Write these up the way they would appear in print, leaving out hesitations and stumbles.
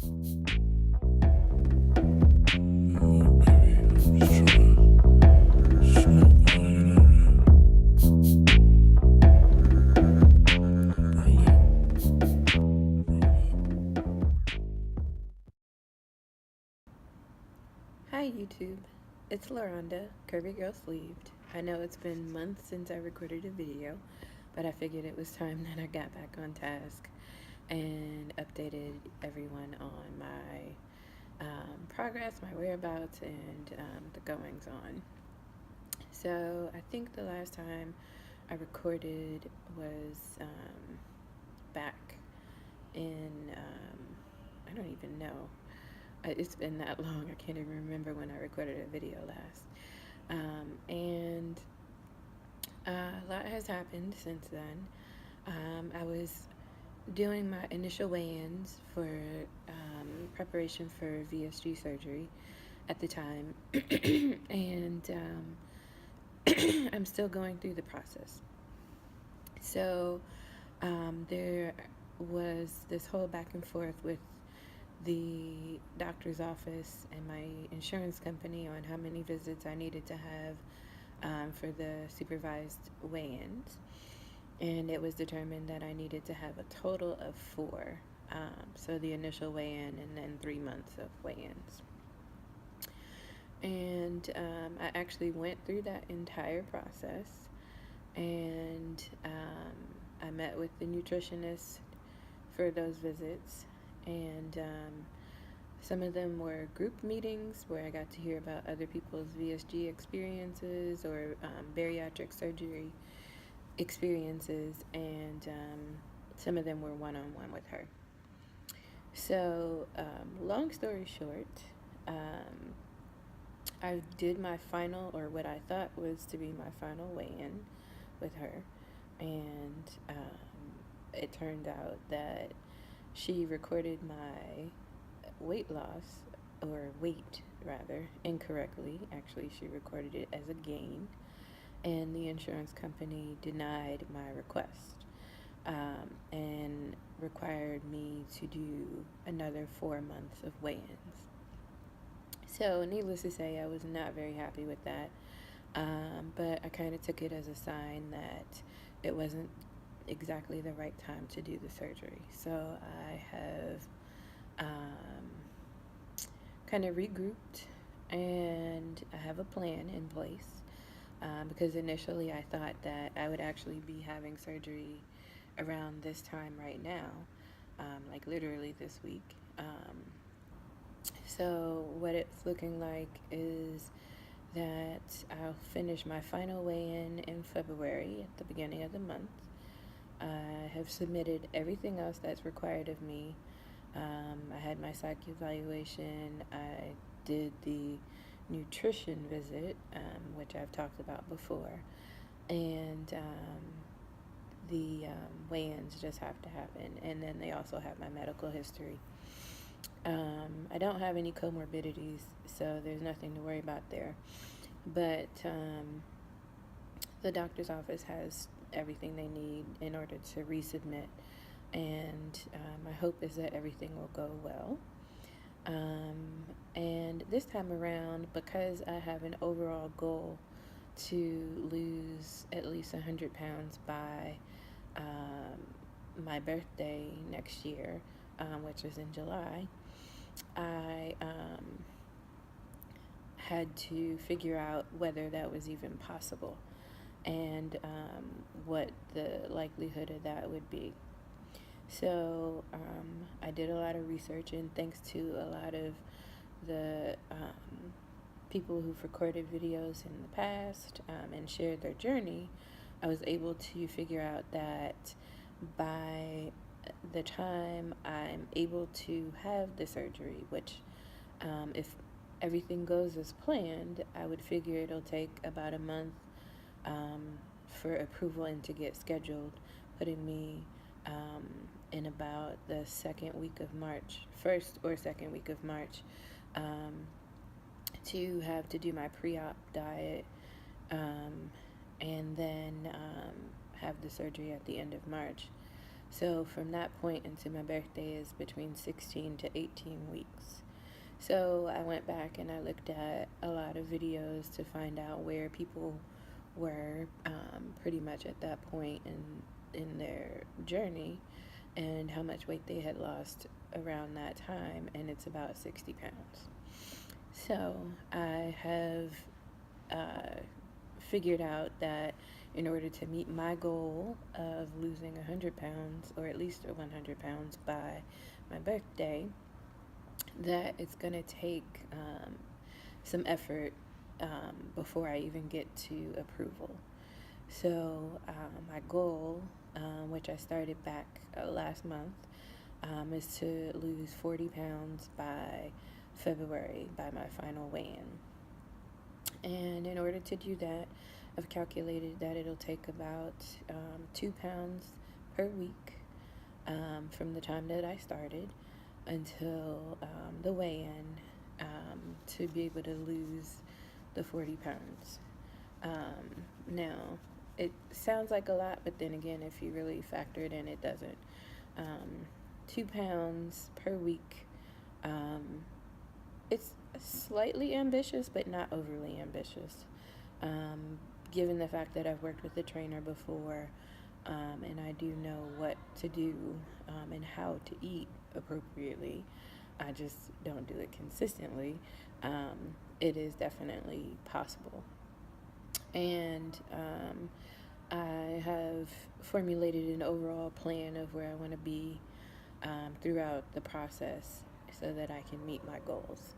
Hi YouTube, it's Laronda, Curvy Girl Sleeved. I know it's been months since I recorded a video, but I figured it was time that I got back on task and updated everyone on my progress, my whereabouts, and the goings on. So I think the last time I recorded was back in, I don't even know. It's been that long, I can't even remember when I recorded a video last. And a lot has happened since then. I was doing my initial weigh-ins for preparation for VSG surgery at the time, and I'm still going through the process. So there was this whole back and forth with the doctor's office and my insurance company on how many visits I needed to have for the supervised weigh-ins, and it was determined that I needed to have a total of 4. So the initial weigh-in and then 3 months of weigh-ins. And I actually went through that entire process, and I met with the nutritionist for those visits, and some of them were group meetings where I got to hear about other people's VSG experiences or bariatric surgery experiences, and some of them were one-on-one with her. So long story short, I did my final, or what I thought was to be my final weigh-in with her, and it turned out that she recorded my weight loss, or weight rather, incorrectly. Actually, she recorded it as a gain, and the insurance company denied my request and required me to do another 4 months of weigh-ins. So, needless to say, I was not very happy with that, but I kind of took it as a sign that it wasn't exactly the right time to do the surgery. So I have kind of regrouped, and I have a plan in place, because initially I thought that I would actually be having surgery around this time right now, like literally this week. So what it's looking like is that I'll finish my final weigh-in February at the beginning of the month. I have submitted everything else that's required of me. I had my psych evaluation. I did the nutrition visit, which I've talked about before, and the weigh-ins just have to happen. And then they also have my medical history. I don't have any comorbidities, so there's nothing to worry about there. But the doctor's office has everything they need in order to resubmit, and my hope is that everything will go well. And this time around, because I have an overall goal to lose at least 100 pounds by my birthday next year, which is in July, I had to figure out whether that was even possible, and what the likelihood of that would be. So I did a lot of research, and thanks to a lot of the people who've recorded videos in the past and shared their journey, I was able to figure out that by the time I'm able to have the surgery, which if everything goes as planned, I would figure it'll take about a month for approval and to get scheduled, putting me in about the second week of March, first or second week of March, to have to do my pre-op diet, and then have the surgery at the end of March. So from that point into my birthday is between 16 to 18 weeks. So I went back and I looked at a lot of videos to find out where people were pretty much at that point in their journey and how much weight they had lost around that time, and it's about 60 pounds. So I have uh, figured out that in order to meet my goal of losing 100 pounds, or at least 100 pounds by my birthday, that it's going to take some effort before I even get to approval. So, my goal, which I started back last month, is to lose 40 pounds by February, by my final weigh in. And in order to do that, I've calculated that it'll take about 2 pounds per week from the time that I started until the weigh in to be able to lose the 40 pounds. Now, it sounds like a lot, but then again, if you really factor it in, it doesn't. 2 pounds per week. It's slightly ambitious, but not overly ambitious. Given the fact that I've worked with a trainer before, and I do know what to do and how to eat appropriately, I just don't do it consistently. It is definitely possible. And I have formulated an overall plan of where I want to be throughout the process so that I can meet my goals.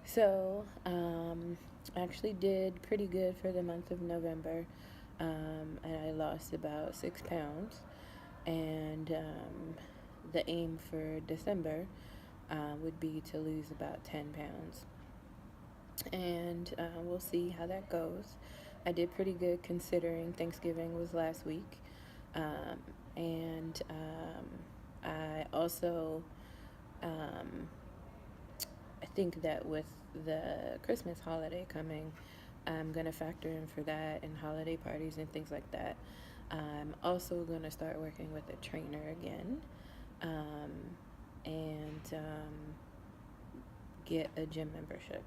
So, I actually did pretty good for the month of November, and I lost about 6 pounds. And the aim for December would be to lose about 10 pounds. And we'll see how that goes. I did pretty good considering Thanksgiving was last week. And I also, I think that with the Christmas holiday coming, I'm going to factor in for that and holiday parties and things like that. I'm also going to start working with a trainer again and get a gym membership.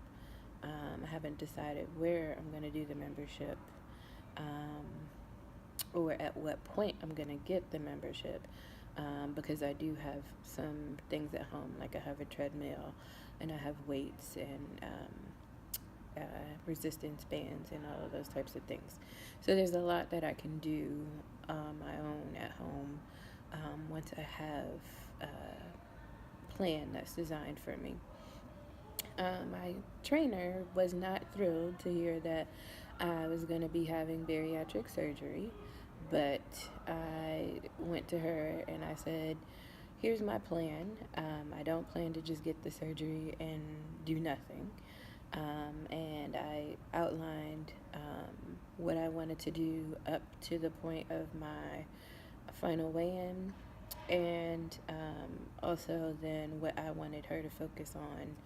I haven't decided where I'm going to do the membership or at what point I'm going to get the membership because I do have some things at home, like I have a treadmill and I have weights and resistance bands and all of those types of things. So there's a lot that I can do on my own at home once I have a plan that's designed for me. My trainer was not thrilled to hear that I was going to be having bariatric surgery, but I went to her and I said, here's my plan. I don't plan to just get the surgery and do nothing. And I outlined what I wanted to do up to the point of my final weigh-in, and also then what I wanted her to focus on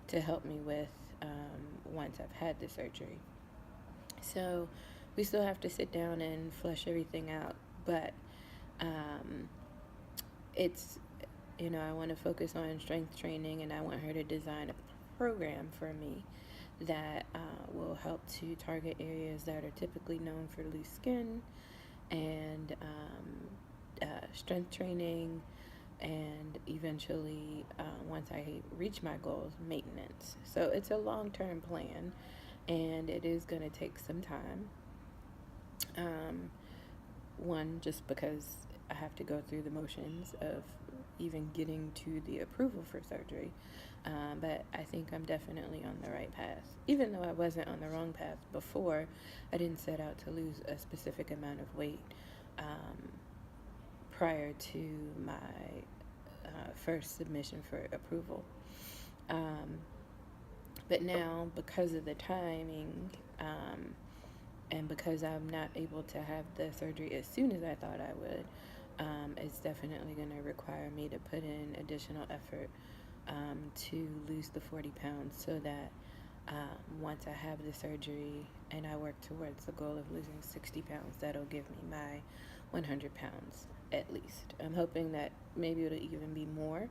to help me with once I've had the surgery. So we still have to sit down and flesh everything out, but it's, I want to focus on strength training, and I want her to design a program for me that will help to target areas that are typically known for loose skin and strength training, and eventually, once I reach my goals, maintenance. So it's a long-term plan, and it is going to take some time. One, just because I have to go through the motions of even getting to the approval for surgery. But I think I'm definitely on the right path. Even though I wasn't on the wrong path before, I didn't set out to lose a specific amount of weight prior to my first submission for approval. But now, because of the timing, and because I'm not able to have the surgery as soon as I thought I would, it's definitely going to require me to put in additional effort to lose the 40 pounds so that once I have the surgery and I work towards the goal of losing 60 pounds, that'll give me my 100 pounds. at least. I'm hoping that maybe it'll even be more,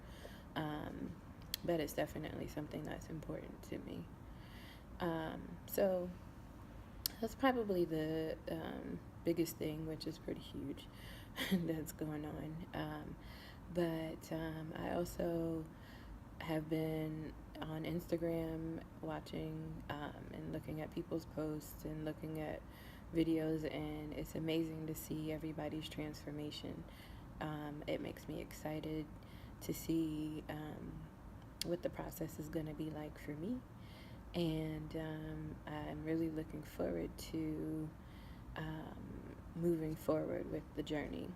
but it's definitely something that's important to me. So that's probably the biggest thing, which is pretty huge, that's going on. But I also have been on Instagram watching and looking at people's posts and looking at videos, and it's amazing to see everybody's transformation. It makes me excited to see what the process is going to be like for me, and I'm really looking forward to moving forward with the journey,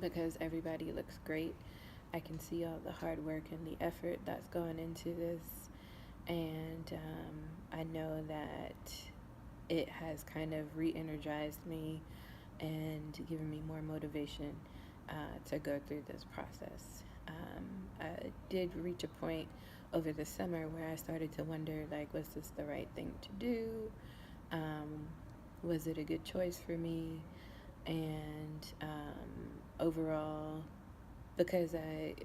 because everybody looks great. I can see all the hard work and the effort that's gone into this, and I know that it has kind of re-energized me and given me more motivation to go through this process. I did reach a point over the summer where I started to wonder, like, was this the right thing to do? Was it a good choice for me? And overall, because I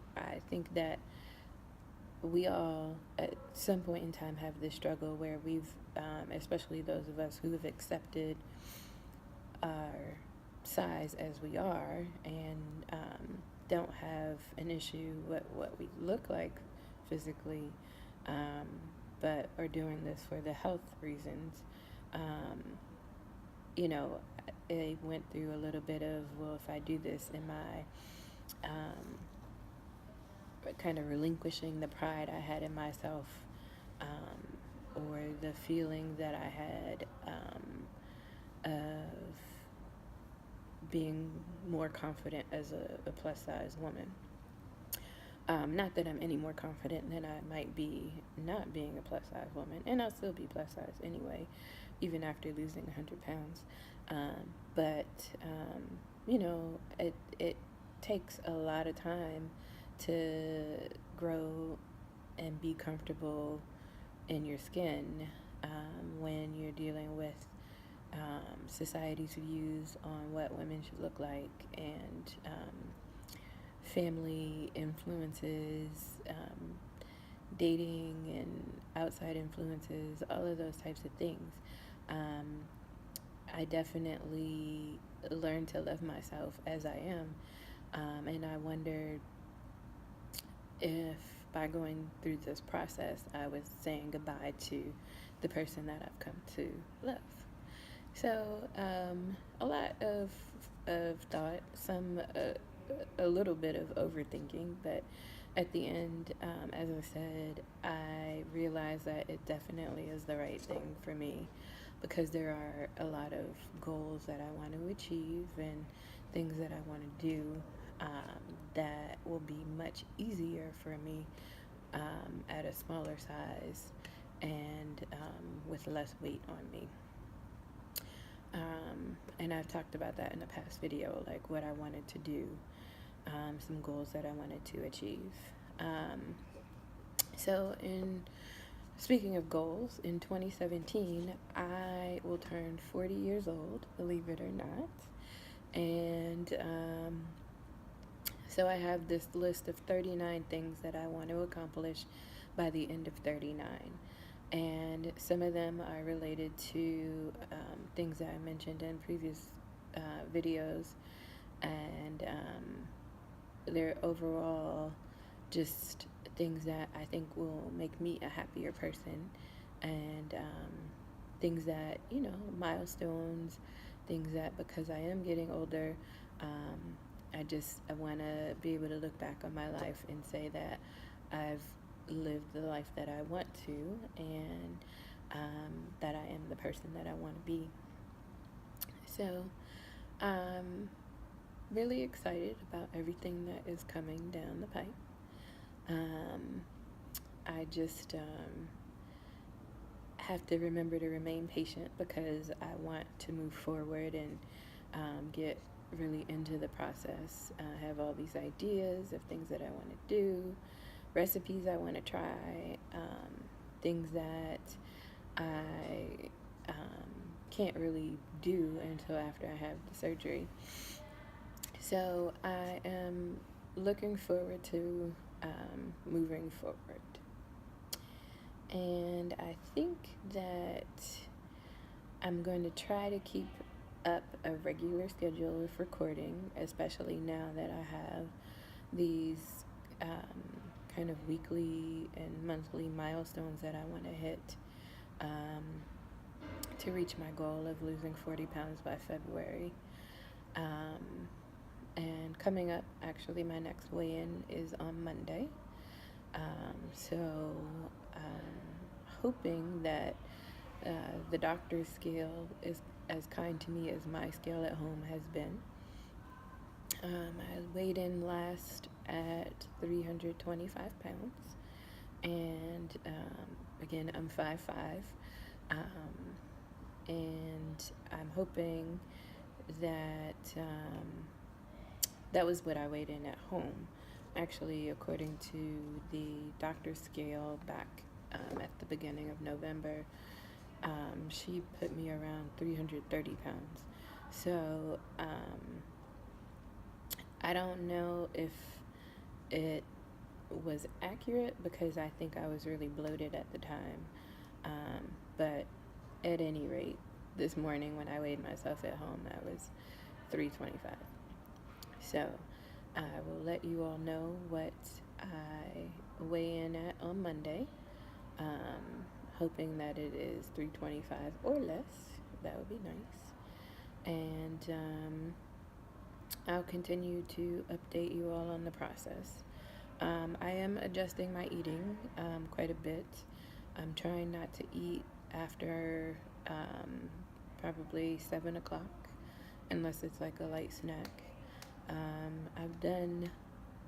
think that we all at some point in time have this struggle where we've, especially those of us who have accepted our size as we are, and don't have an issue what we look like physically, but are doing this for the health reasons. You know, I went through a little bit of, well, if I do this, am I kind of relinquishing the pride I had in myself, or the feeling that I had of being more confident as a plus size woman. Not that I'm any more confident than I might be not being a plus size woman, and I'll still be plus size anyway, even after losing 100 pounds. But you know, it takes a lot of time to grow and be comfortable in your skin when you're dealing with society's views on what women should look like, and family influences, dating and outside influences, all of those types of things. I definitely learned to love myself as I am, and I wondered if by going through this process I was saying goodbye to the person that I've come to love. So a lot of thought, some a little bit of overthinking, but at the end, as I said, I realized that it definitely is the right thing for me, because there are a lot of goals that I want to achieve and things that I want to do that will be much easier for me at a smaller size and with less weight on me. And I've talked about that in a past video, like what I wanted to do, some goals that I wanted to achieve. So speaking of goals, in 2017, I will turn 40 years old, believe it or not. And so I have this list of 39 things that I want to accomplish by the end of 39. And some of them are related to things that I mentioned in previous videos, and they're overall just things that I think will make me a happier person, and things that, you know, milestones, things that, because I am getting older, I want to be able to look back on my life and say that I've lived the life that I want to, and that I am the person that I want to be. So really excited about everything that is coming down the pipe. I just have to remember to remain patient, because I want to move forward and get really into the process. I have all these ideas of things that I want to do, recipes I want to try, things that I can't really do until after I have the surgery. So I am looking forward to moving forward. And I think that I'm going to try to keep up a regular schedule of recording, especially now that I have these kind of weekly and monthly milestones that I want to hit um, to reach my goal of losing 40 pounds by February. Um, and coming up, actually, my next weigh in is on Monday. So hoping that the doctor's scale is as kind to me as my scale at home has been. I weighed in last at 325 pounds, and again, I'm 5'5", and I'm hoping that that was what I weighed in at home. Actually, according to the doctor's scale back at the beginning of November, she put me around 330 pounds. So I don't know if it was accurate because I think I was really bloated at the time. But at any rate, this morning when I weighed myself at home, I was 325. So I will let you all know what I weigh in at on Monday, hoping that it is 325 or less. That would be nice. And I'll continue to update you all on the process. I am adjusting my eating quite a bit. I'm trying not to eat after probably 7 o'clock, unless it's like a light snack.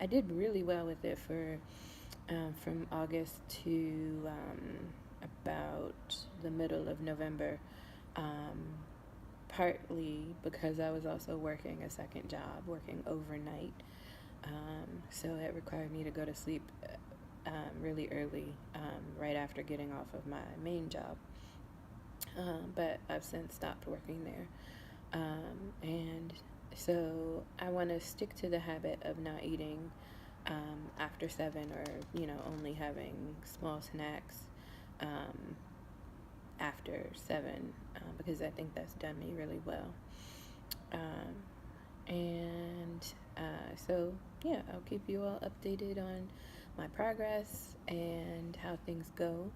I did really well with it for from August to about the middle of November, partly because I was also working a second job, working overnight. So it required me to go to sleep really early, right after getting off of my main job. But I've since stopped working there. And so I want to stick to the habit of not eating after 7, or, only having small snacks after 7, because I think that's done me really well. And so, yeah, I'll keep you all updated on my progress and how things go.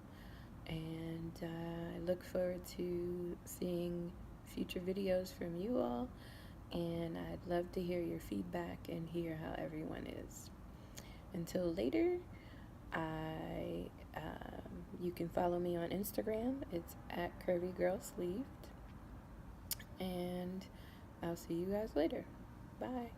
And I look forward to seeing future videos from you all. And I'd love to hear your feedback and hear how everyone is. Until later, you can follow me on Instagram. It's at Curvy Girl Sleeved. And I'll see you guys later. Bye.